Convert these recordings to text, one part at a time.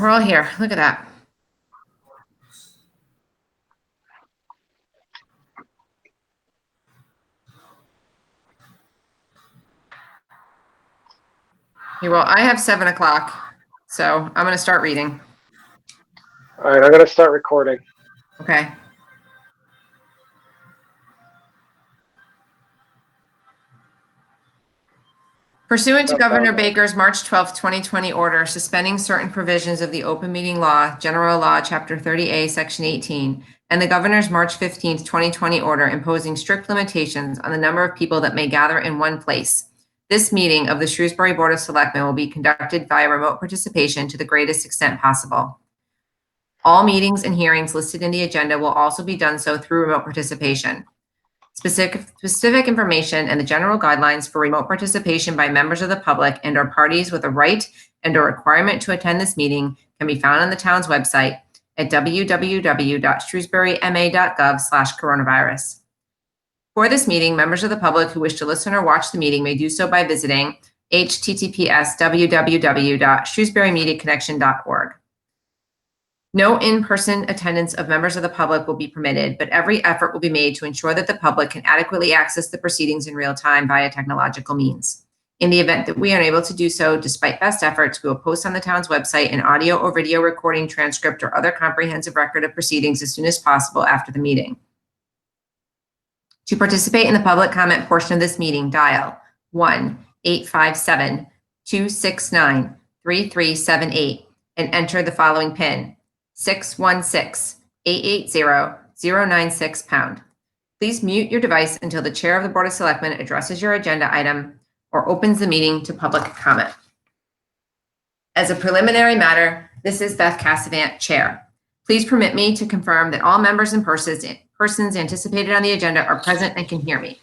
we're all here. Look at that. Well, I have 7 o'clock, so I'm going to start reading. All right, I'm going to start recording. Okay. Pursuant to Governor Baker's March 12, 2020 order suspending certain provisions of the Open Meeting Law, General Law, Chapter 30A, Section 18, and the Governor's March 15, 2020 order imposing strict limitations on the number of people that may gather in one place, this meeting of the Shrewsbury Board of Selectmen will be conducted via remote participation to the greatest extent possible. All meetings and hearings listed in the agenda will also be done so through remote participation. Specific information and the general guidelines for remote participation by members of the public and or parties with a right and or requirement to attend this meeting can be found on the town's website at www.shrewsburyma.gov/coronavirus. For this meeting, members of the public who wish to listen or watch the meeting may do so by visiting https://www.shrewsburymediaconnection.org. No in-person attendance of members of the public will be permitted, but every effort will be made to ensure that the public can adequately access the proceedings in real time via technological means. In the event that we are unable to do so, despite best efforts, we will post on the town's website an audio or video recording, transcript, or other comprehensive record of proceedings as soon as possible after the meeting. To participate in the public comment portion of this meeting, dial 1-857-269-3378 and enter the following PIN. 616-880-096#. Please mute your device until the chair of the Board of Selectmen addresses your agenda item or opens the meeting to public comment. As a preliminary matter, this is Beth Cassavant, Chair. Please permit me to confirm that all members and persons anticipated on the agenda are present and can hear me.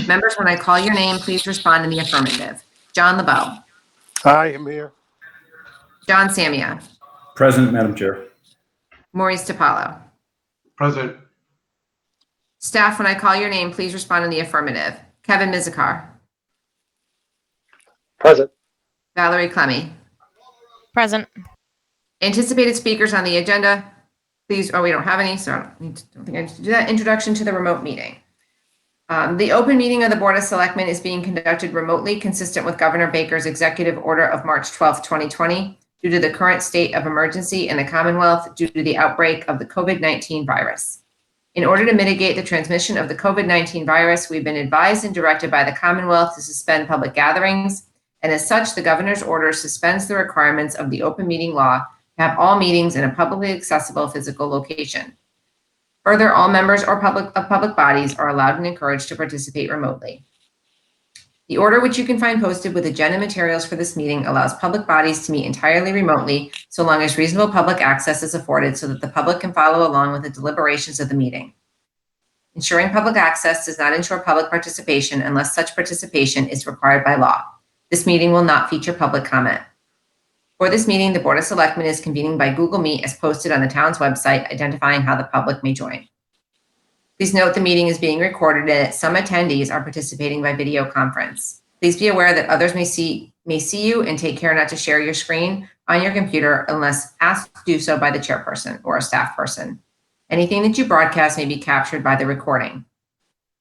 Members, when I call your name, please respond in the affirmative. John LeBeau. Hi, I'm here. John Samia. Present, Madam Chair. Maurice DiPaolo. Present. Staff, when I call your name, please respond in the affirmative. Kevin Mizikar. Present. Valerie Clemmy. Present. Anticipated speakers on the agenda, please. Oh, we don't have any, so I don't think I need to do that. Introduction to the remote meeting. The open meeting of the Board of Selectmen is being conducted remotely, consistent with Governor Baker's executive order of March 12, 2020, due to the current state of emergency in the Commonwealth due to the outbreak of the COVID-19 virus. In order to mitigate the transmission of the COVID-19 virus, we've been advised and directed by the Commonwealth to suspend public gatherings, and as such, the Governor's order suspends the requirements of the open meeting law to have all meetings in a publicly accessible physical location. Further, all members or public bodies are allowed and encouraged to participate remotely. The order, which you can find posted with agenda materials for this meeting, allows public bodies to meet entirely remotely so long as reasonable public access is afforded so that the public can follow along with the deliberations of the meeting. Ensuring public access does not ensure public participation unless such participation is required by law. This meeting will not feature public comment. For this meeting, the Board of Selectmen is convening by Google Meet as posted on the town's website, identifying how the public may join. Please note the meeting is being recorded and that some attendees are participating by video conference. Please be aware that others may see you and take care not to share your screen on your computer unless asked to do so by the chairperson or a staff person. Anything that you broadcast may be captured by the recording.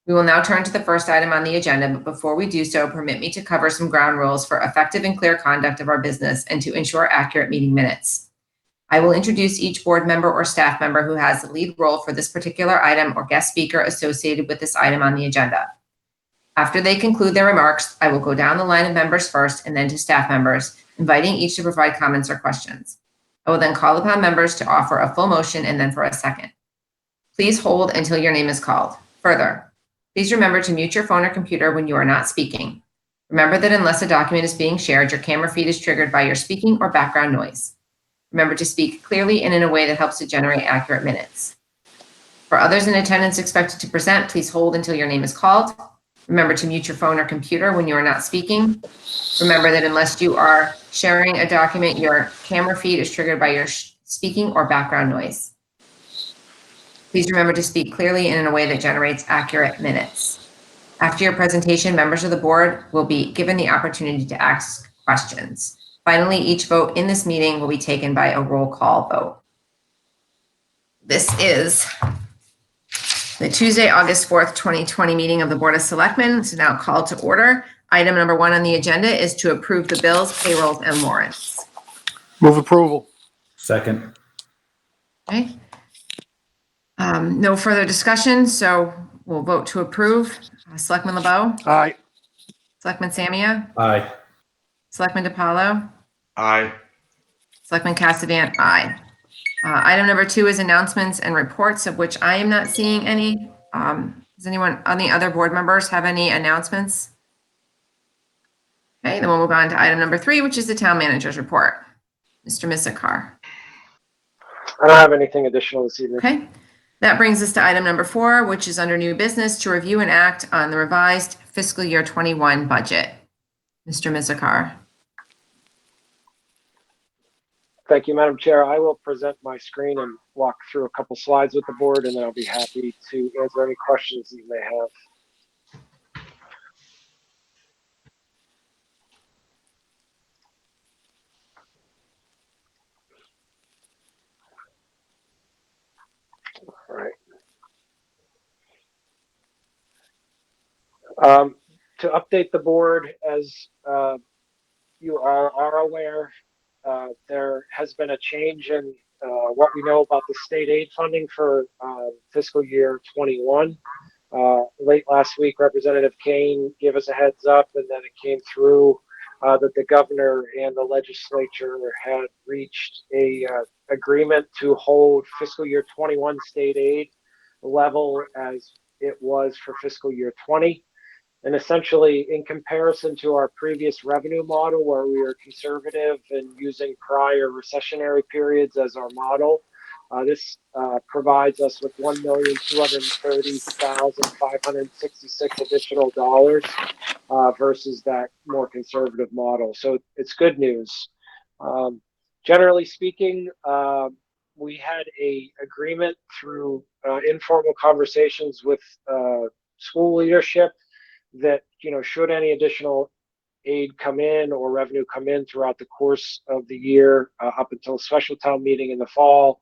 We will now turn to the first item on the agenda, but before we do so, permit me to cover some ground rules for effective and clear conduct of our business and to ensure accurate meeting minutes. I will introduce each board member or staff member who has the lead role for this particular item or guest speaker associated with this item on the agenda. After they conclude their remarks, I will go down the line of members first and then to staff members, inviting each to provide comments or questions. I will then call upon members to offer a full motion and then for a second. Please hold until your name is called. Further, please remember to mute your phone or computer when you are not speaking. Remember that unless a document is being shared, your camera feed is triggered by your speaking or background noise. Remember to speak clearly and in a way that helps to generate accurate minutes. For others in attendance expected to present, please hold until your name is called. Remember to mute your phone or computer when you are not speaking. Remember that unless you are sharing a document, your camera feed is triggered by your speaking or background noise. Please remember to speak clearly and in a way that generates accurate minutes. After your presentation, members of the board will be given the opportunity to ask questions. Finally, each vote in this meeting will be taken by a roll call vote. This is the Tuesday, August 4th, 2020 meeting of the Board of Selectmen. This is now called to order. Item number 1 on the agenda is to approve the bills, payrolls, and warrants. Move approval. Second. Okay. No further discussion, so we'll vote to approve. Selectman LeBeau, Aye. Selectman Samia, Aye. Selectman DiPaolo, Aye. Selectman Cassavant, aye. Item number 2 is announcements and reports, of which I am not seeing any. Does anyone on the other board members have any announcements? Okay, then we'll move on to item number 3, which is the town manager's report. Mr. Misakar. I don't have anything additional this evening. Okay, that brings us to item number 4, which is under new business to review and act on the revised fiscal year 21 budget. Mr. Misakar. Thank you, Madam Chair. I will present my screen and walk through a couple slides with the board, and then I'll be happy to answer any questions you may have. All right. To update the board, as you are aware, there has been a change in what we know about the state aid funding for fiscal year 21. Late last week, Representative Kane gave us a heads up, and then it came through that the governor and the legislature had reached a agreement to hold fiscal year 21 state aid level as it was for fiscal year 20. And essentially, in comparison to our previous revenue model, where we were conservative and using prior recessionary periods as our model, this provides us with $1,230,566 additional dollars versus that more conservative model. So it's good news. Generally speaking, we had a agreement through informal conversations with school leadership that, should any additional aid come in or revenue come in throughout the course of the year up until a special town meeting in the fall,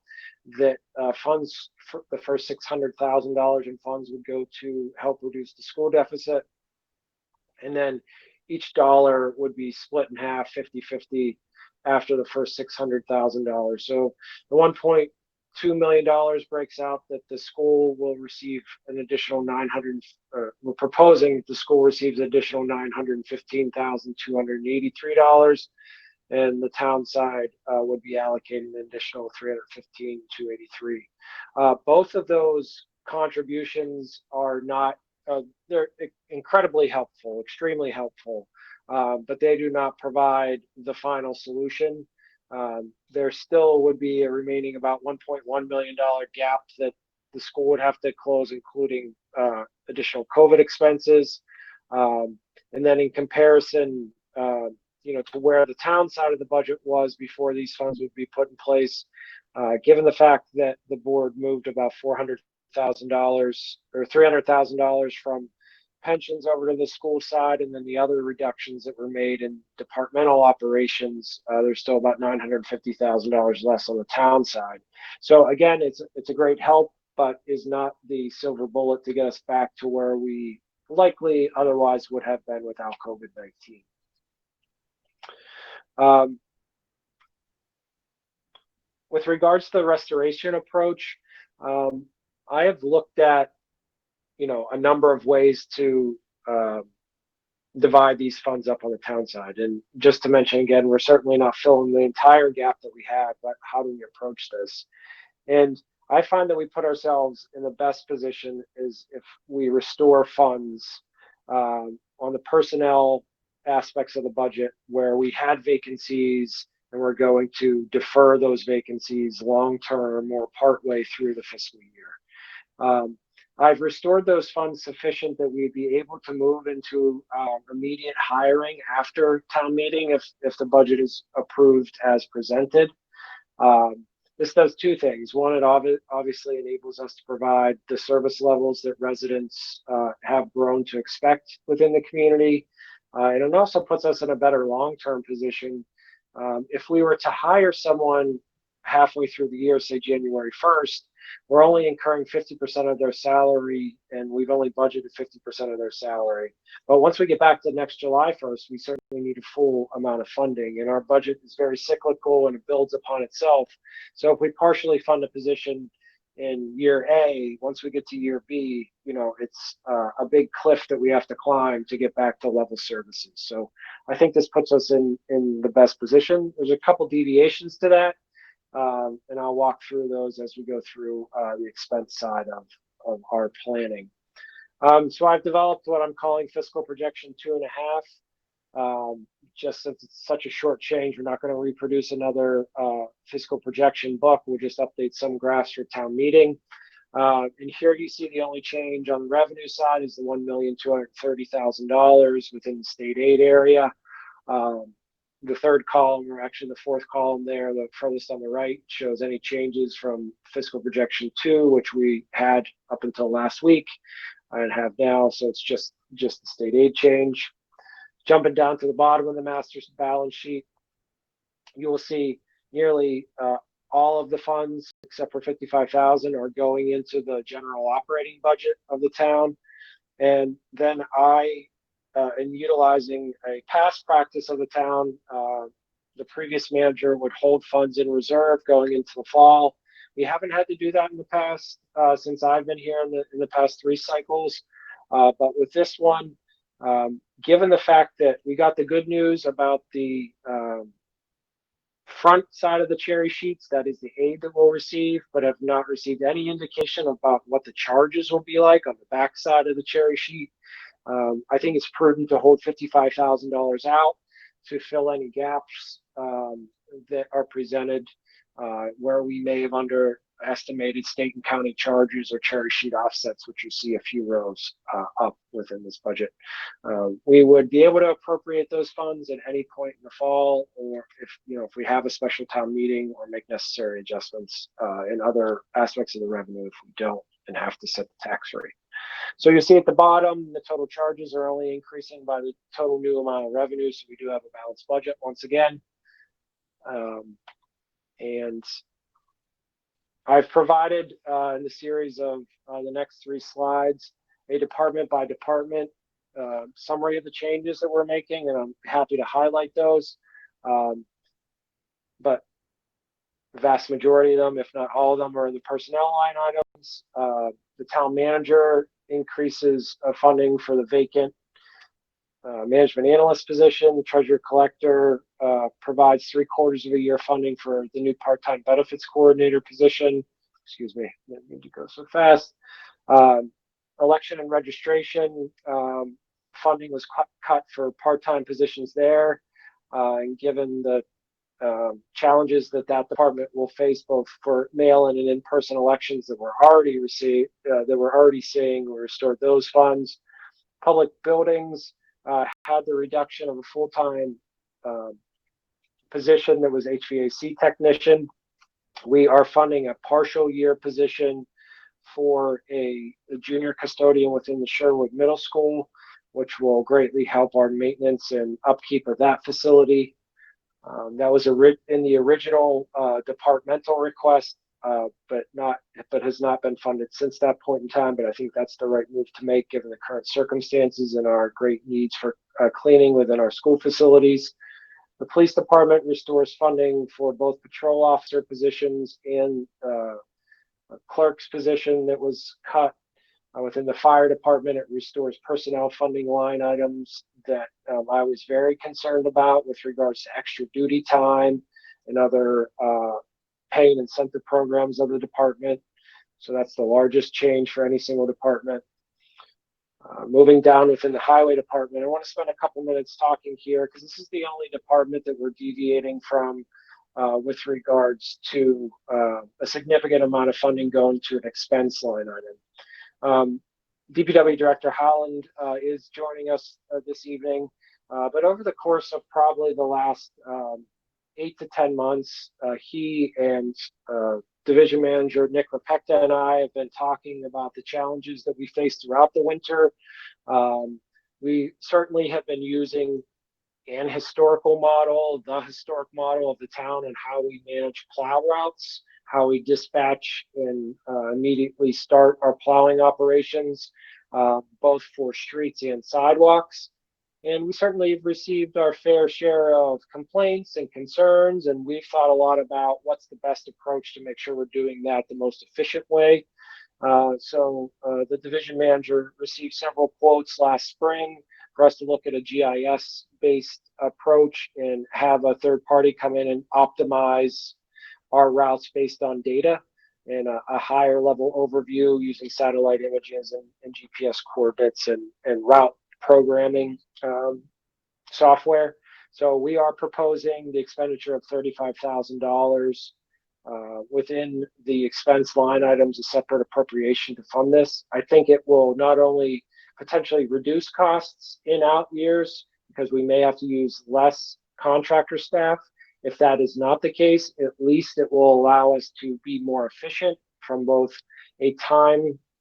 that funds, for the first $600,000 in funds would go to help reduce the school deficit. And then each dollar would be split in half, 50-50 after the first $600,000. So the $1.2 million breaks out that the school will receive an additional we're proposing that the school receives additional $915,283, and the town side would be allocating an additional $315,283. Both of those contributions are not, they're incredibly helpful, extremely helpful, but they do not provide the final solution. There still would be a remaining about $1.1 million gap that the school would have to close, including additional COVID expenses. And then in comparison, to where the town side of the budget was before these funds would be put in place, given the fact that the board moved about $400,000 or $300,000 from pensions over to the school side, and then the other reductions that were made in departmental operations, there's still about $950,000 less on the town side. So again, it's a great help, but is not the silver bullet to get us back to where we likely otherwise would have been without COVID-19. With regards to the restoration approach, I have looked at a number of ways to divide these funds up on the town side. And just to mention again, we're certainly not filling the entire gap that we have, but how do we approach this? And I find that we put ourselves in the best position is if we restore funds on the personnel aspects of the budget where we had vacancies, and we're going to defer those vacancies long-term or partway through the fiscal year. I've restored those funds sufficient that we'd be able to move into immediate hiring after town meeting if the budget is approved as presented. This does two things. One, it obviously enables us to provide the service levels that residents have grown to expect within the community. And it also puts us in a better long-term position If we were to hire someone halfway through the year, say January 1st, we're only incurring 50% of their salary, and we've only budgeted 50% of their salary. But once we get back to next July 1st, we certainly need a full amount of funding, and our budget is very cyclical and it builds upon itself. So if we partially fund a position in year A, once we get to year B, it's a big cliff that we have to climb to get back to level services. So I think this puts us in the best position. There's a couple deviations to that. And I'll walk through those as we go through the expense side of our planning. So I've developed what I'm calling Fiscal Projection 2.5. Just since it's such a short change, we're not going to reproduce another fiscal projection book. We'll just update some graphs for town meeting. And here you see the only change on the revenue side is the $1,230,000 within the state aid area. The third column, or actually the fourth column there, the furthest on the right, shows any changes from Fiscal Projection 2, which we had up until last week and have now. So it's just the state aid change. Jumping down to the bottom of the master's balance sheet, you will see nearly all of the funds, except for $55,000, are going into the general operating budget of the town. And then in utilizing a past practice of the town, the previous manager would hold funds in reserve going into the fall. We haven't had to do that in the past since I've been here in the past 3 cycles. But with this one, given the fact that we got the good news about the front side of the cherry sheets, that is the aid that we'll receive, but have not received any indication about what the charges will be like on the back side of the cherry sheet, I think it's prudent to hold $55,000 out to fill any gaps that are presented where we may have underestimated state and county charges or cherry sheet offsets, which you see a few rows up within this budget. We would be able to appropriate those funds at any point in the fall, or if we have a special town meeting, or make necessary adjustments in other aspects of the revenue if we don't and have to set the tax rate. So you see at the bottom, the total charges are only increasing by the total new amount of revenue. So we do have a balanced budget once again. And I've provided in the series of the next 3 slides, a department by department summary of the changes that we're making, and I'm happy to highlight those. But the vast majority of them, if not all of them, are in the personnel line items. The town manager increases funding for the vacant management analyst position. The treasurer collector provides 3/4 of a year funding for the new part-time benefits coordinator position. Excuse me, I didn't mean to go so fast. Election and registration funding was cut for part-time positions there. And given the challenges that department will face both for mail-in and in-person elections that we're already seeing, we restored those funds. Public buildings had the reduction of a full-time position that was HVAC technician. We are funding a partial year position for a junior custodian within the Sherwood Middle School, which will greatly help our maintenance and upkeep of that facility. That was in the original departmental request, but has not been funded since that point in time. But I think that's the right move to make given the current circumstances and our great needs for cleaning within our school facilities. The police department restores funding for both patrol officer positions and a clerk's position that was cut. Within the fire department, it restores personnel funding line items that I was very concerned about with regards to extra duty time and other pay and incentive programs of the department. So that's the largest change for any single department. Moving down within the highway department, I want to spend a couple minutes talking here because this is the only department that we're deviating from with regards to a significant amount of funding going to an expense line item. DPW Director Holland is joining us this evening, but over the course of probably the last 8 to 10 months, he and Division Manager Nick Rapekta and I have been talking about the challenges that we faced throughout the winter. We certainly have been using an historical model, the historic model of the town, and how we manage plow routes, how we dispatch and immediately start our plowing operations, both for streets and sidewalks. And we certainly have received our fair share of complaints and concerns, and we've thought a lot about what's the best approach to make sure we're doing that the most efficient way. So the division manager received several quotes last spring for us to look at a GIS-based approach and have a third party come in and optimize our routes based on data and a higher level overview using satellite images and GPS coordinates and route programming software. So we are proposing the expenditure of $35,000 within the expense line items, a separate appropriation to fund this. I think it will not only potentially reduce costs in out years because we may have to use less contractor staff. If that is not the case, at least it will allow us to be more efficient from both a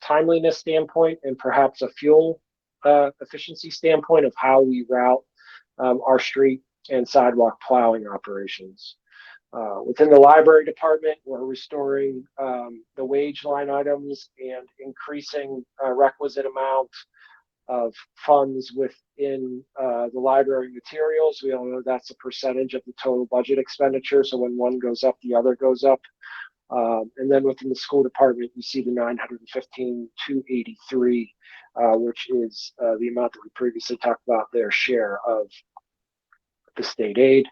timeliness standpoint and perhaps a fuel efficiency standpoint of how we route our street and sidewalk plowing operations. Within the library department, we're restoring the wage line items and increasing a requisite amount of funds within the library materials. We all know that's a percentage of the total budget expenditure. So when one goes up, the other goes up. And then within the school department, you see the $915,283, which is the amount that we previously talked about, their share of the state aid.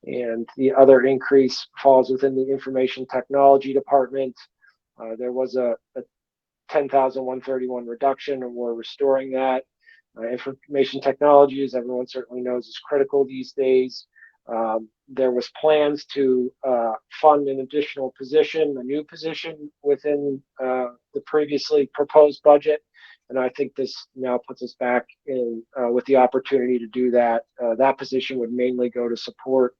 And the other increase falls within the information technology department. There was a $10,131 reduction, and we're restoring that. Information technology, as everyone certainly knows, is critical these days. There was plans to fund an additional position, a new position within the previously proposed budget. And I think this now puts us back in with the opportunity to do that. That position would mainly go to support,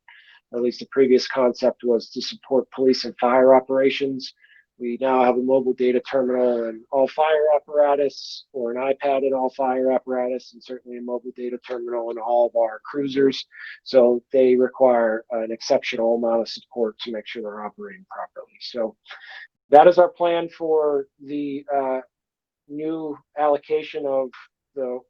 at least the previous concept was to support police and fire operations. We now have a mobile data terminal in all fire apparatus, or an iPad in all fire apparatus, and certainly a mobile data terminal in all of our cruisers. So they require an exceptional amount of support to make sure they're operating properly. So that is our plan for the new allocation of the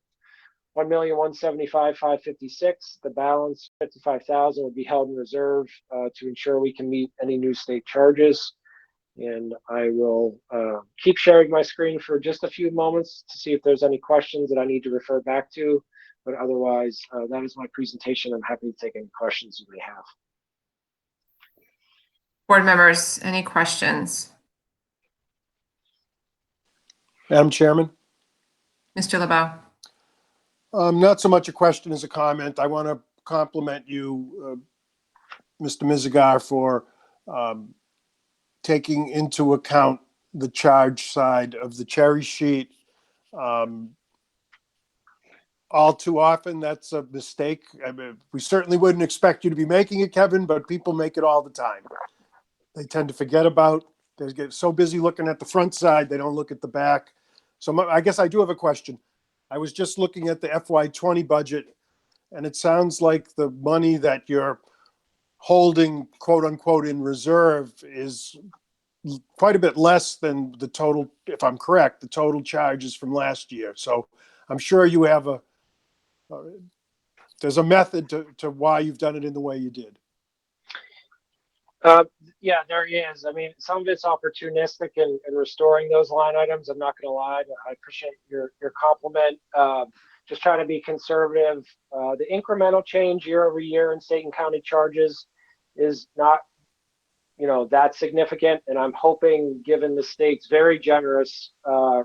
$1,175,556. The balance, $55,000, would be held in reserve to ensure we can meet any new state charges. And I will keep sharing my screen for just a few moments to see if there's any questions that I need to refer back to. But otherwise, that is my presentation. I'm happy to take any questions you may have. Board members, any questions? Madam Chairman, Mr. LeBeau? not so much a question as a comment. I want to compliment you, Mr. Mizigar, for taking into account the charge side of the cherry sheet. All too often, that's a mistake. I mean, we certainly wouldn't expect you to be making it, Kevin, but people make it all the time. They tend to forget about, they get so busy looking at the front side, they don't look at the back. So I guess I do have a question. I was just looking at the FY20 budget, and it sounds like the money that you're holding, quote unquote, in reserve is quite a bit less than the total, if I'm correct, the total charges from last year. So I'm sure you have there's a method to why you've done it in the way you did. Yeah, there is. I mean, some of it's opportunistic in restoring those line items. I'm not going to lie. I appreciate your compliment. Just trying to be conservative. The incremental change year over year in state and county charges is not, that significant. And I'm hoping, given the state's very generous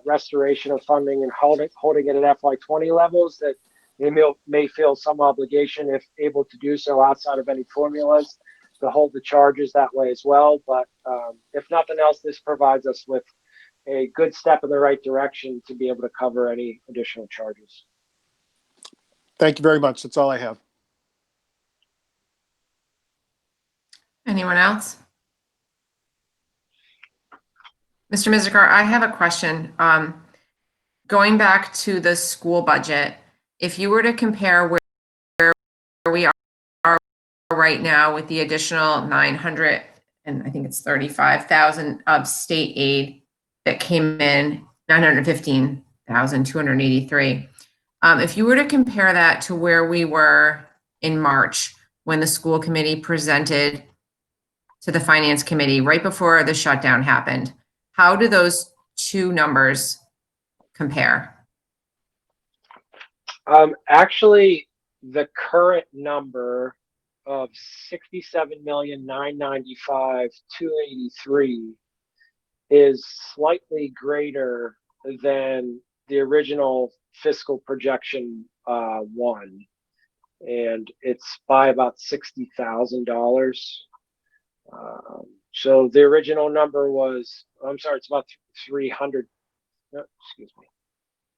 restoration of funding and holding it at FY20 levels, that they may feel some obligation, if able to do so outside of any formulas, to hold the charges that way as well. But if nothing else, this provides us with a good step in the right direction to be able to cover any additional charges. Thank you very much. That's all I have. Anyone else? Mr. Mizigar, I have a question. Going back to the school budget, if you were to compare where we are right now with the additional 900, and I think it's 35,000 of state aid that came in, 915,283. If you were to compare that to where we were in March, when the school committee presented to the finance committee right before the shutdown happened, how do those two numbers compare? Actually, the current number of 67,995,283 is slightly greater than the original fiscal projection one, and it's by about $60,000. So the original number was, I'm sorry, it's about 300. No, excuse me.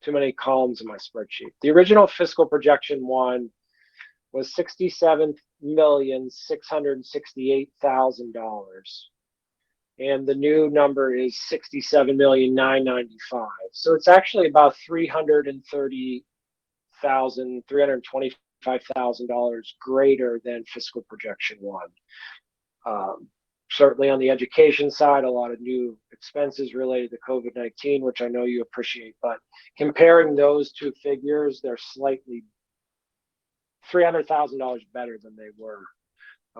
Too many columns in my spreadsheet. The original fiscal projection one was $67,668,000. And the new number is $67,995,000. So it's actually about $325,000 greater than fiscal projection one. Certainly on the education side, a lot of new expenses related to COVID-19, which I know you appreciate, but comparing those two figures, they're slightly $300,000 better than they were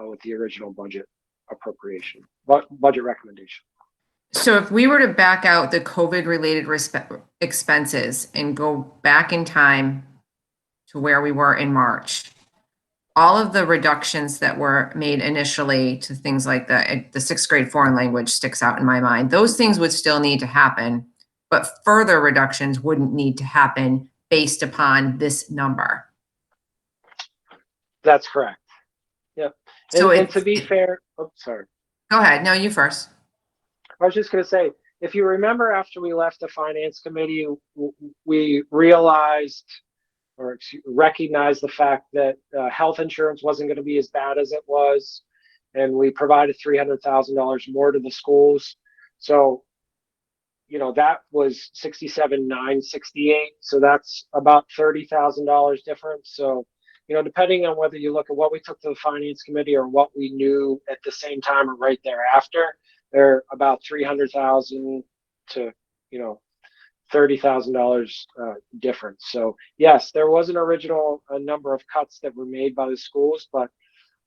with the original budget appropriation, budget recommendation. So if we were to back out the COVID-related expenses and go back in time to where we were in March, all of the reductions that were made initially to things like the sixth grade foreign language sticks out in my mind. Those things would still need to happen, but further reductions wouldn't need to happen based upon this number. That's correct. Yep. So and to be fair, oh, sorry. Go ahead. No, you first. I was just going to say, if you remember, after we left the finance committee, we realized or recognize the fact that health insurance wasn't going to be as bad as it was, and we provided $300,000 more to the schools. So, you know, that was $67,968. So that's about $30,000 difference. So, you know, depending on whether you look at what we took to the finance committee or what we knew at the same time or right thereafter, they're about $300,000 to, you know, $30,000 difference. So yes, there was an original number of cuts that were made by the schools, but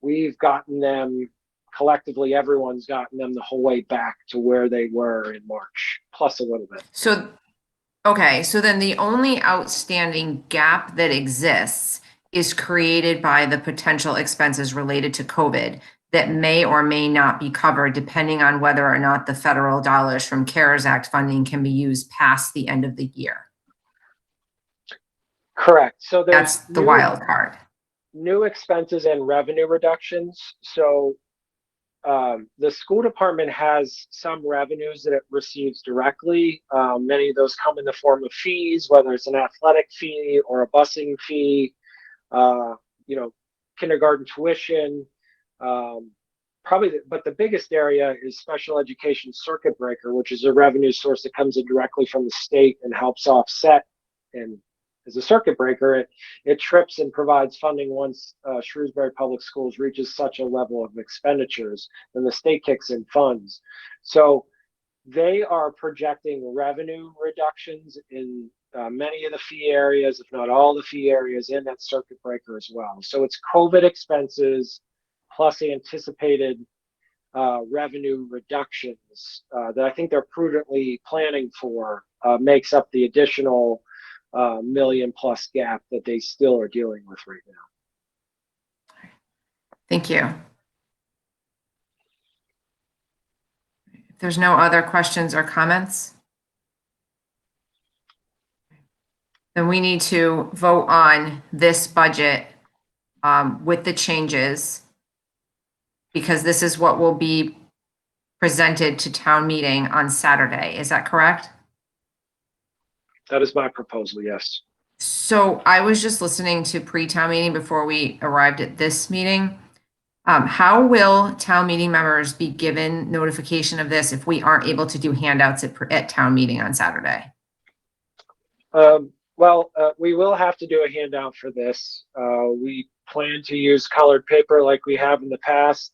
we've gotten them collectively. Everyone's gotten them the whole way back to where they were in March, plus a little bit. So, okay. So then the only outstanding gap that exists is created by the potential expenses related to COVID that may or may not be covered depending on whether or not the federal dollars from CARES Act funding can be used past the end of the year. Correct. So that's the wild card. New expenses and revenue reductions. So the school department has some revenues that it receives directly. Many of those come in the form of fees, whether it's an athletic fee or a busing fee, you know, kindergarten tuition. But the biggest area is special education circuit breaker, which is a revenue source that comes in directly from the state and helps offset. And as a circuit breaker, it trips and provides funding once Shrewsbury Public Schools reaches such a level of expenditures, then the state kicks in funds. So they are projecting revenue reductions in many of the fee areas, if not all the fee areas in that circuit breaker as well. So it's COVID expenses plus anticipated revenue reductions that I think they're prudently planning for makes up the additional $1 million+ gap that they still are dealing with right now. Thank you. If there's no other questions or comments, then we need to vote on this budget with the changes, because this is what will be presented to town meeting on Saturday. Is that correct? That is my proposal, yes. So I was just listening to pre-town meeting before we arrived at this meeting. How will town meeting members be given notification of this if we aren't able to do handouts at town meeting on Saturday? Well, we will have to do a handout for this. We plan to use colored paper like we have in the past.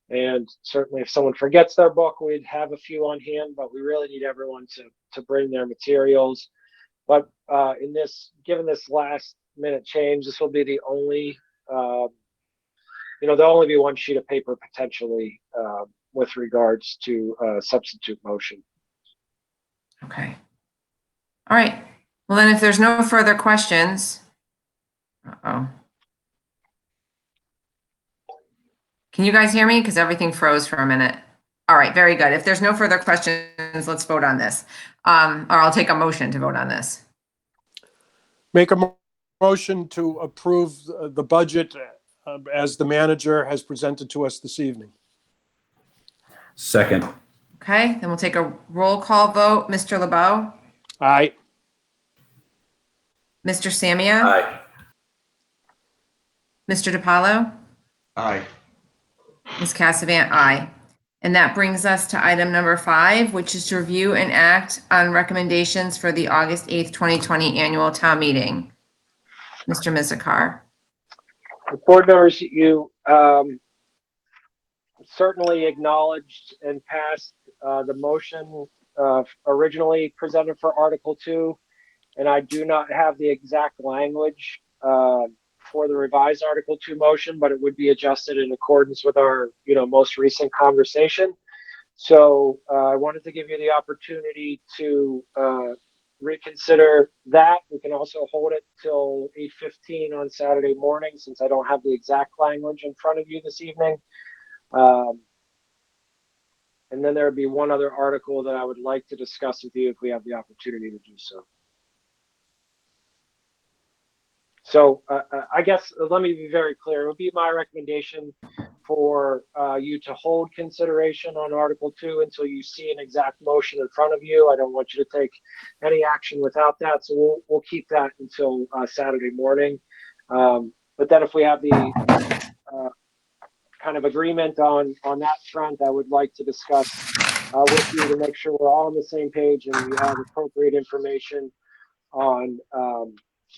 And certainly if someone forgets their book, we'd have a few on hand, but we really need everyone to bring their materials. But given this last minute change, this will be the only, there'll only be one sheet of paper potentially with regards to substitute motion. Okay. All right. Well, then if there's no further questions, uh-oh. Can you guys hear me? Because everything froze for a minute. All right, very good. If there's no further questions, let's vote on this. Or I'll take a motion to vote on this. Make a motion to approve the budget as the manager has presented to us this evening. Second. Okay, then we'll take a roll call vote. Mr. LeBeau? Aye. Mr. Samia? Aye. Mr. DiPaolo? Aye. Ms. Cassavant, aye. And that brings us to item number 5, which is to review and act on recommendations for the August 8th, 2020 annual town meeting. Mr. Mizikar. Board members, you certainly acknowledged and passed the motion originally presented for Article 2, and I do not have the exact language for the revised Article 2 motion, but it would be adjusted in accordance with our most recent conversation. So I wanted to give you the opportunity to reconsider that. We can also hold it till 8:15 on Saturday morning, since I don't have the exact language in front of you this evening. And then there would be one other article that I would like to discuss with you if we have the opportunity to do so. So I guess let me be very clear. It would be my recommendation for you to hold consideration on Article 2 until you see an exact motion in front of you. I don't want you to take any action without that. So we'll keep that until Saturday morning. But then if we have the kind of agreement on that front, I would like to discuss with you to make sure we're all on the same page and we have appropriate information on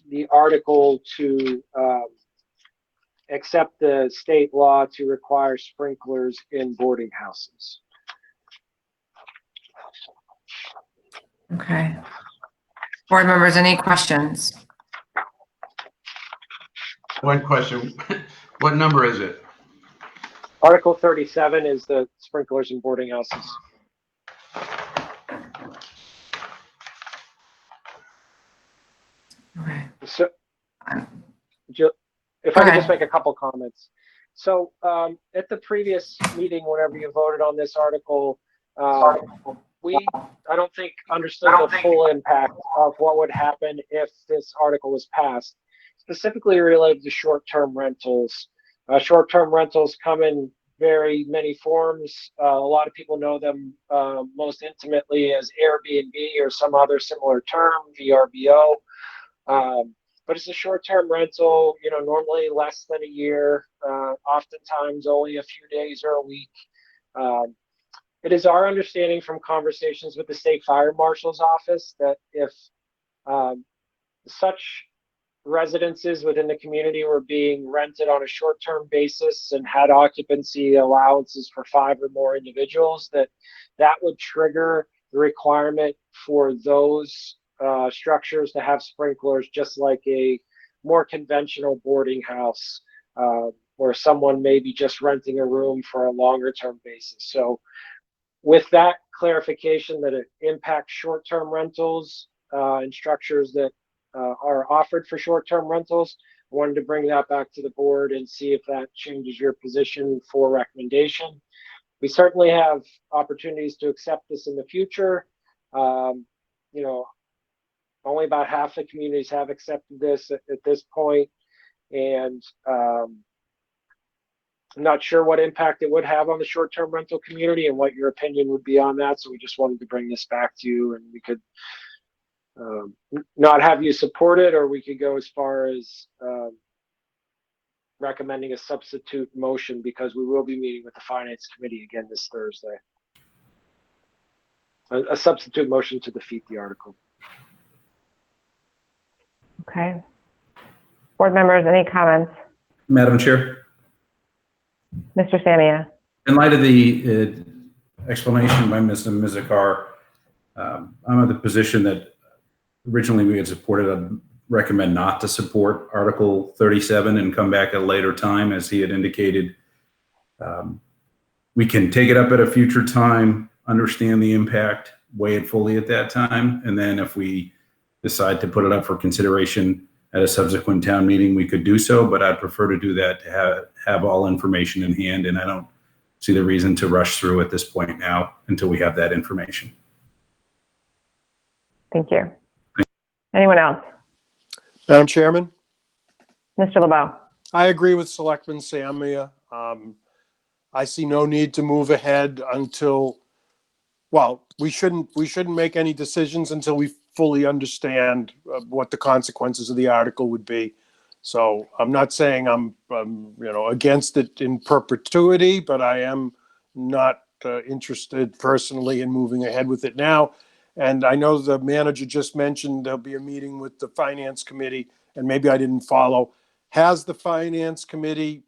the article to accept the state law to require sprinklers in boarding houses. Okay. Board members, any questions? One question. What number is it? Article 37 is the sprinklers in boarding houses. Okay. So, if I could just make a couple comments. So at the previous meeting, whenever you voted on this article, I don't think understood the full impact of what would happen if this article was passed, specifically related to short-term rentals. Short-term rentals come in very many forms. A lot of people know them most intimately as Airbnb or some other similar term, VRBO. But it's a short-term rental, normally less than a year, oftentimes only a few days or a week. It is our understanding from conversations with the state fire marshal's office that if such residences within the community were being rented on a short-term basis and had occupancy allowances for 5 or more individuals, that would trigger the requirement for those structures to have sprinklers, just like a more conventional boarding house where someone may be just renting a room for a longer term basis. So with that clarification that it impacts short-term rentals and structures that are offered for short-term rentals, I wanted to bring that back to the board and see if that changes your position for recommendation. We certainly have opportunities to accept this in the future. Only about half the communities have accepted this at this point, and I'm not sure what impact it would have on the short-term rental community and what your opinion would be on that. So we just wanted to bring this back to you, and we could not have you support it, or we could go as far as recommending a substitute motion, because we will be meeting with the Finance Committee again this Thursday. A substitute motion to defeat the article. Okay. Board members, any comments? Madam Chair, Mr. Samia? in light of the explanation by Ms. Mizikar, I'm of the position that originally we had supported. I'd recommend not to support Article 37 and come back at a later time, as he had indicated. We can take it up at a future time, understand the impact, weigh it fully at that time, and then if we decide to put it up for consideration at a subsequent town meeting, we could do so, but I'd prefer to do that to have all information in hand, and I don't see the reason to rush through at this point now until we have that information. Thank you. Anyone else? Madam Chairman, Mr. LeBeau? I agree with Selectman Samia. I see no need to move ahead until, well, we shouldn't make any decisions until we fully understand what the consequences of the article would be. So I'm not saying I'm against it in perpetuity, but I am not interested personally in moving ahead with it now. And I know the manager just mentioned there'll be a meeting with the finance committee, and maybe I didn't follow. Has the finance committee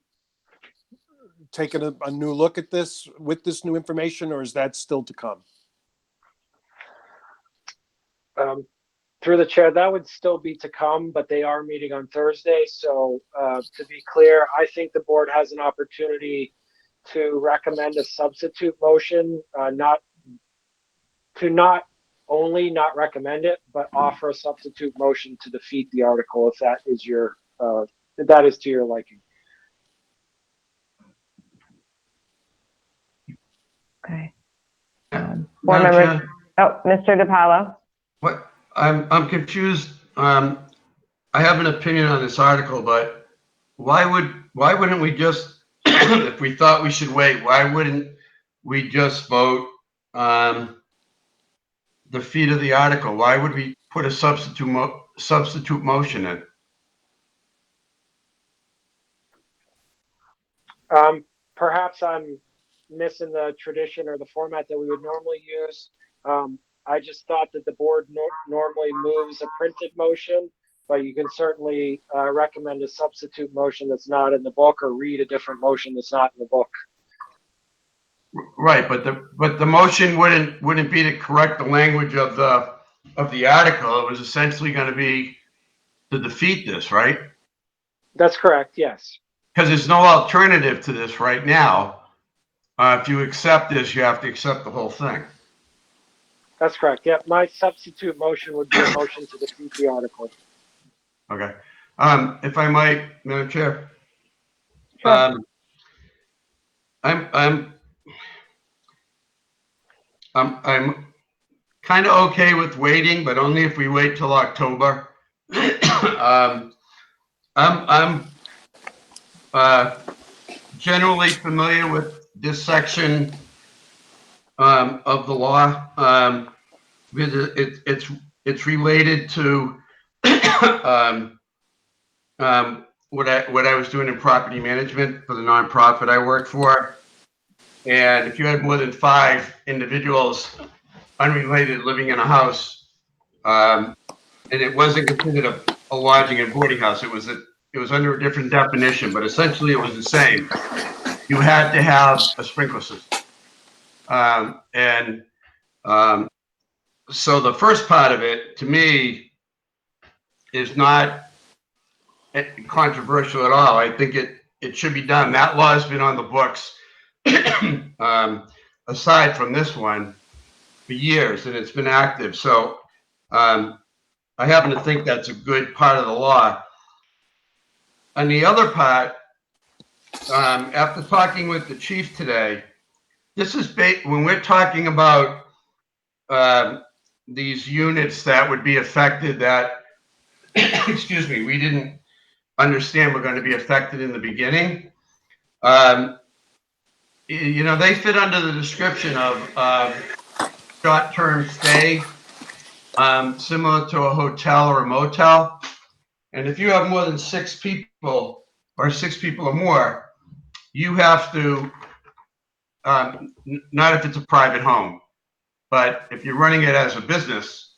taken a new look at this with this new information, or is that still to come? Through the chair, that would still be to come, but they are meeting on Thursday. So to be clear, I think the board has an opportunity to recommend a substitute motion, not only not recommend it, but offer a substitute motion to defeat the article if that is to your liking. Okay. Madam Board members? Chair, Oh, Mr. DiPaolo? what, I'm confused. I have an opinion on this article, but why wouldn't we just, if we thought we should wait, why wouldn't we just vote defeat of the article? Why would we put a substitute motion in? Perhaps I'm missing the tradition or the format that we would normally use. I just thought that the board normally moves a printed motion, but you can certainly recommend a substitute motion that's not in the book, or read a different motion that's not in the book. Right, but the motion wouldn't be to correct the language of the article. It was essentially going to be to defeat this, right? That's correct, yes. Because there's no alternative to this right now. If you accept this, you have to accept the whole thing. That's correct. Yep, my substitute motion would be a motion to defeat the article. Okay. If I might, Madam Chair. Sure. I'm kind of okay with waiting, but only if we wait till October. I'm generally familiar with this section of the law. It's related to what I was doing in property management for the nonprofit I work for. And if you had more than 5 individuals unrelated living in a house, and it wasn't considered a lodging and boarding house, it was under a different definition, but essentially it was the same. You had to have a sprinkler system. So the first part of it, to me, is not controversial at all. I think it should be done. That law has been on the books, aside from this one, for years, and it's been active. So I happen to think that's a good part of the law. And the other part, after talking with the chief today, this is when we're talking about these units that would be affected that, excuse me, we didn't understand were going to be affected in the beginning. You know, they fit under the description of short-term stay, similar to a hotel or a motel. And if you have more than 6 people or 6 people or more, you have to, not if it's a private home, but if you're running it as a business,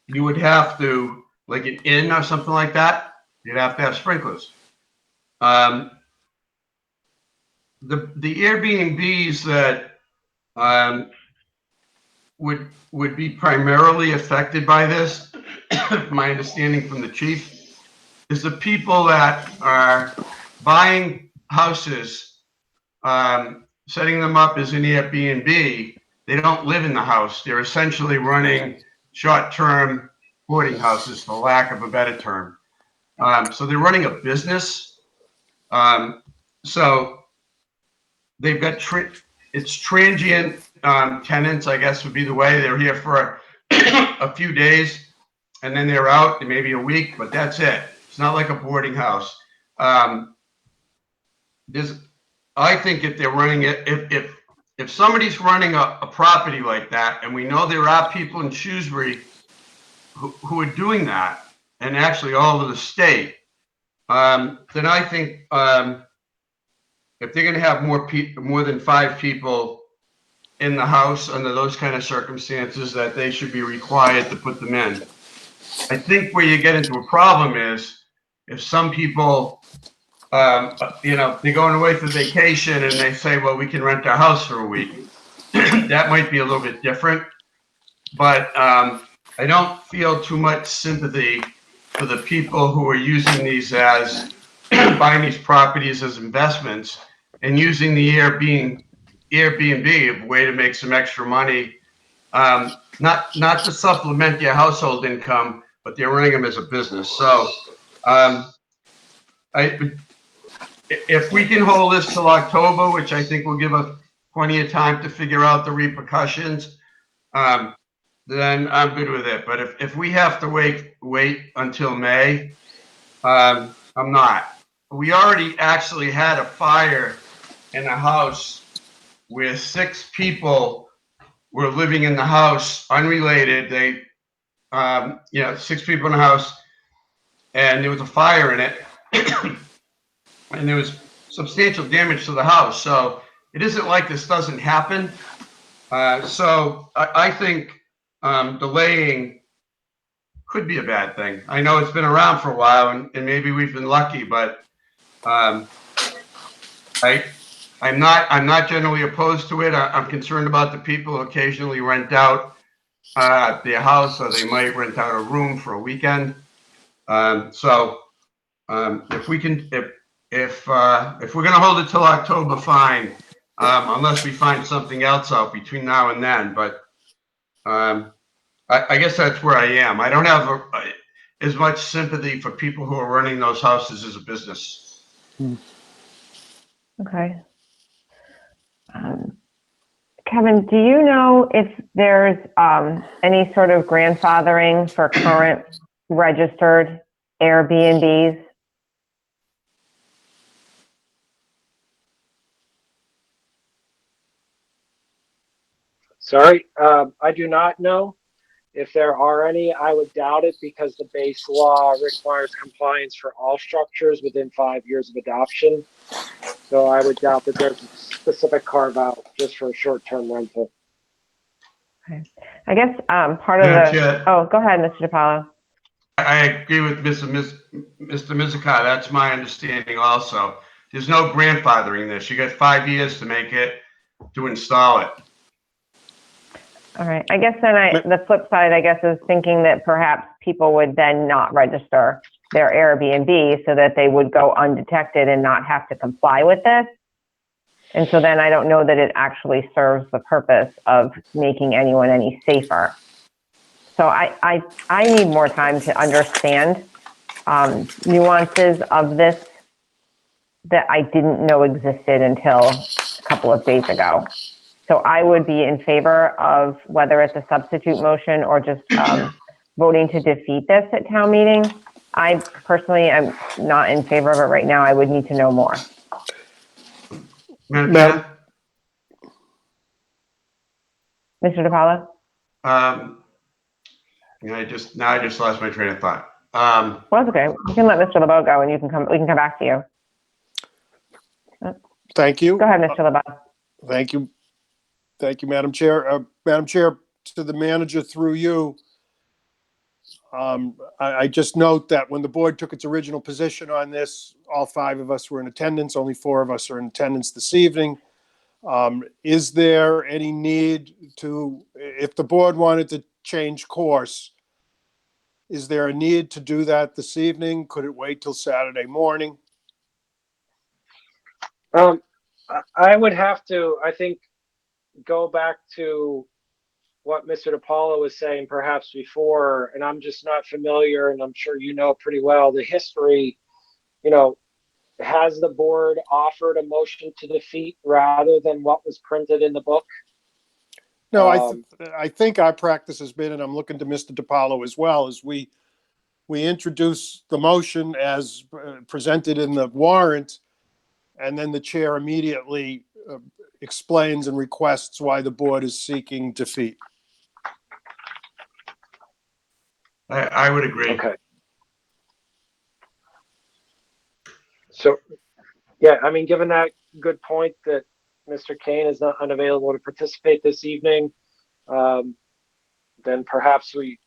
you would have to like an inn or something like that, you'd have to have sprinklers. The Airbnbs that would be primarily affected by this, my understanding from the chief, is the people that are buying houses, setting them up as an Airbnb. They don't live in the house. They're essentially running short-term boarding houses, for lack of a better term. So they're running a business. So they've got it's transient tenants, I guess would be the way. They're here for a few days and then they're out, maybe a week, but that's it. It's not like a boarding house. I think if they're running it, if somebody's running a property like that, and we know there are people in Shrewsbury who are doing that, and actually all over the state, then I think if they're going to have more than 5 people in the house under those kind of circumstances, that they should be required to put them in. I think where you get into a problem is if some people, they're going away for vacation and they say, well, we can rent our house for a week. That might be a little bit different, but I don't feel too much sympathy for the people who are using these as buying these properties as investments and using the Airbnb a way to make some extra money, not to supplement their household income, but they're running them as a business. So if we can hold this till October, which I think will give us plenty of time to figure out the repercussions, then I'm good with it. But if we have to wait until May, I'm not. We already actually had a fire in a house where 6 people were living in the house, unrelated. They, 6 people in the house, and there was a fire in it, and there was substantial damage to the house. So it isn't like this doesn't happen. So I think delaying could be a bad thing. I know it's been around for a while, and maybe we've been lucky, but I'm not generally opposed to it. I'm concerned about the people who occasionally rent out their house, or they might rent out a room for a weekend. If we can, if we're going to hold it till October, fine. Unless we find something else out between now and then. But I guess that's where I am. I don't have as much sympathy for people who are running those houses as a business. Okay. Kevin, do you know if there's any sort of grandfathering for current registered Airbnbs? Sorry, I do not know. If there are any, I would doubt it because the base law requires compliance for all structures within 5 years of adoption. So I would doubt that there's a specific carve out just for a short-term rental. Okay. I guess part of oh, go ahead, Mr. DiPaolo. I agree with Mr. Mizikar. That's my understanding also. There's no grandfathering this. You got 5 years to make it, to install it. All right. I guess then the flip side, I guess, is thinking that perhaps people would then not register their Airbnb so that they would go undetected and not have to comply with this. And so then I don't know that it actually serves the purpose of making anyone any safer. So I need more time to understand nuances of this that I didn't know existed until a couple of days ago. So I would be in favor of whether it's a substitute motion or just voting to defeat this at town meeting. I personally am not in favor of it right now. I would need to know more. Madam, Mr. DiPaolo? I just lost my train of thought. Well, that's okay. You can let Mr. LeBeau go, and we can come back to you. Thank you. Go ahead, Mr. LeBeau. Thank you. Thank you, Madam Chair. Madam Chair, to the manager through you. I just note that when the board took its original position on this, all 5 of us were in attendance. Only 4 of us are in attendance this evening. Is there any need to, if the board wanted to change course, is there a need to do that this evening? Could it wait till Saturday morning? I would have to, I think, go back to what Mr. DiPaolo was saying perhaps before, and I'm just not familiar, and I'm sure you know pretty well the history. Has the board offered a motion to defeat rather than what was printed in the book? No, I think our practice has been, and I'm looking to Mr. DiPaolo as well, is we introduce the motion as presented in the warrant, and then the chair immediately explains and requests why the board is seeking defeat. I would agree. Okay. So, yeah, I mean, given that good point that Mr. Kane is not unavailable to participate this evening, then perhaps we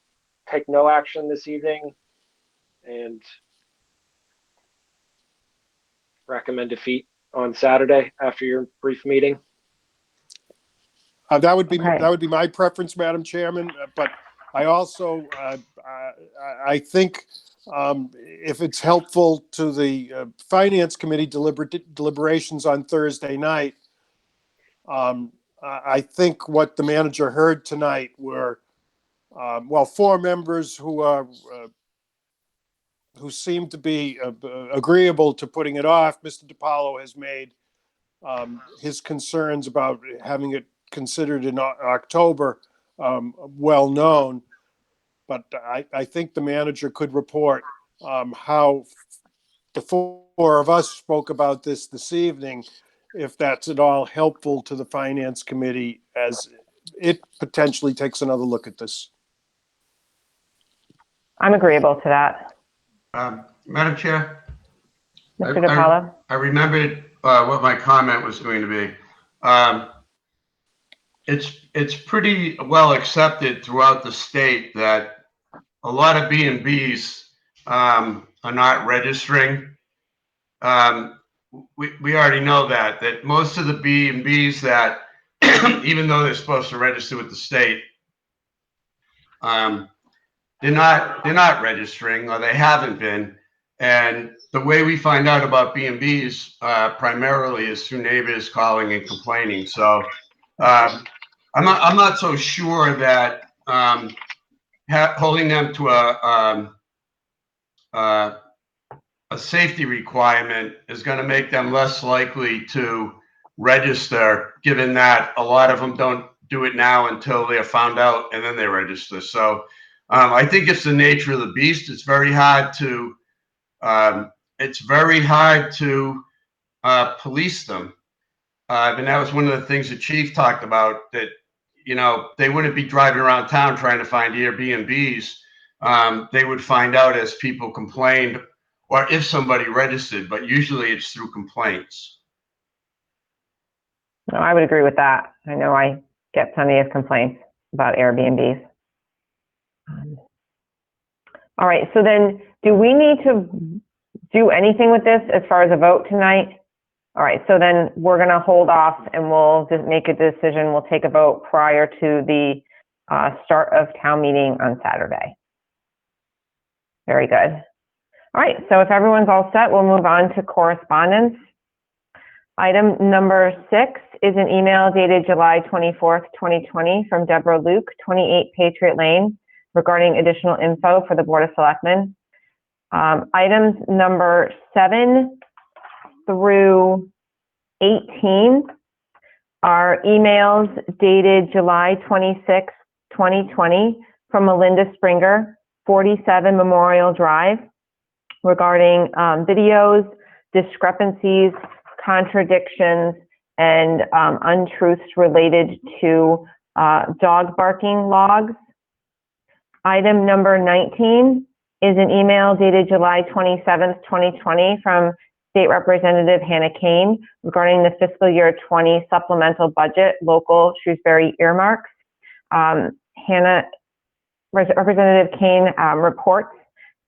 take no action this evening and recommend defeat on Saturday after your brief meeting. That would be Okay. that would be my preference, Madam Chairman. But I also I think if it's helpful to the Finance Committee deliberations on Thursday night, I think what the manager heard tonight were 4 members who seem to be agreeable to putting it off. Mr. DiPaolo has made his concerns about having it considered in October well known, but I think the manager could report how the 4 of us spoke about this evening, if that's at all helpful to the Finance Committee as it potentially takes another look at this. I'm agreeable to that. Madam Chair, Mr. DiPaolo? I remembered what my comment was going to be. It's pretty well accepted throughout the state that a lot of B&Bs are not registering. We already know that most of the B&Bs that, even though they're supposed to register with the state, they're not registering, or they haven't been. And the way we find out about B&Bs primarily is through neighbors calling and complaining. So I'm not so sure that holding them to a safety requirement is going to make them less likely to register, given that a lot of them don't do it now until they're found out and then they register. So I think it's the nature of the beast. It's very hard to police them. And that was one of the things the chief talked about, that, they wouldn't be driving around town trying to find Airbnbs. They would find out as people complained, or if somebody registered, but usually it's through complaints. No, I would agree with that. I know I get plenty of complaints about Airbnbs. All right, so then do we need to do anything with this as far as a vote tonight? All right, so then we're going to hold off and we'll just make a decision. We'll take a vote prior to the start of town meeting on Saturday. Very good. All right, so if everyone's all set, we'll move on to correspondence. Item number 6 is an email dated July 24th, 2020 from Deborah Luke, 28 Patriot Lane, regarding additional info for the Board of Selectmen. Items number 7 through 18 are emails dated July 26, 2020 from Melinda Springer, 47 Memorial Drive, regarding videos, discrepancies, contradictions, and untruths related to dog barking logs. Item number 19 is an email dated July 27th, 2020 from State Representative Hannah Kane regarding the fiscal year 20 supplemental budget, local Shrewsbury earmarks. Hannah Representative Kane reports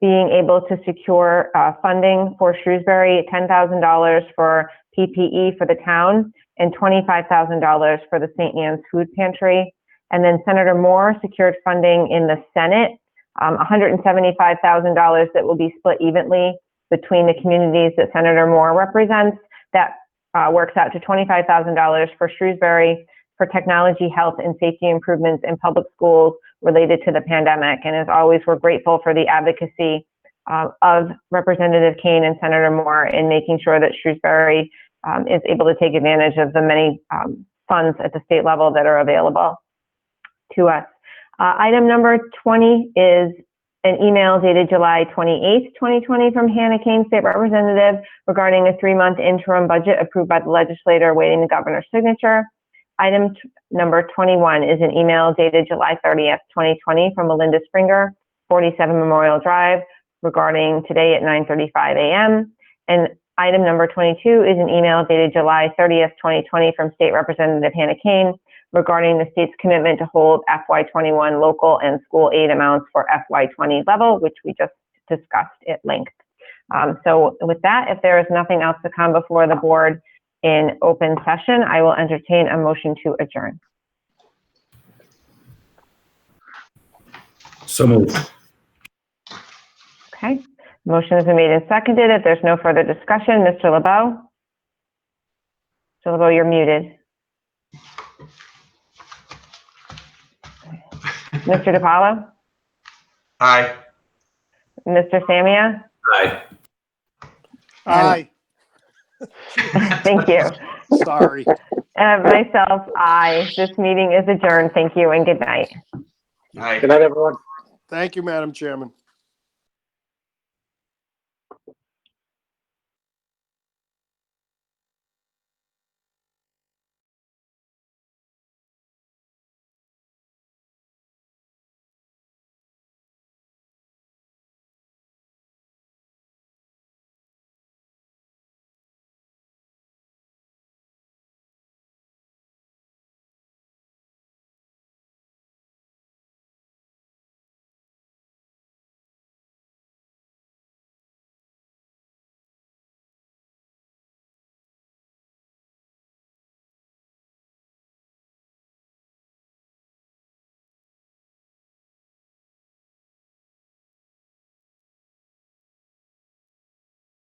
being able to secure funding for Shrewsbury, $10,000 for PPE for the town and $25,000 for the St. Anne's Food Pantry. And then Senator Moore secured funding in the Senate, $175,000 that will be split evenly between the communities that Senator Moore represents. That works out to $25,000 for Shrewsbury for technology, health, and safety improvements in public schools related to the pandemic. And as always, we're grateful for the advocacy of Representative Kane and Senator Moore in making sure that Shrewsbury is able to take advantage of the many funds at the state level that are available to us. Item number 20 is an email dated July 28th, 2020 from Hannah Kane, State Representative, regarding a 3-month interim budget approved by the legislator awaiting the governor's signature. Item number 21 is an email dated July 30th, 2020 from Melinda Springer, 47 Memorial Drive, regarding today at 9:35 a.m. And item number 22 is an email dated July 30th, 2020 from State Representative Hannah Kane regarding the state's commitment to hold FY21 local and school aid amounts for FY20 level, which we just discussed at length. So with that, if there is nothing else to come before the board in open session, I will entertain a motion to adjourn. So moved. Okay, motion has been made and seconded. If there's no further discussion, Mr. LeBeau? Mr. LeBeau, you're muted. Mr. DiPaolo? Aye. Mr. Samia? Aye. Aye. Thank you. Sorry. Myself, aye. This meeting is adjourned. Thank you and good night. Aye. Good night, everyone. Thank you, Madam Chairman.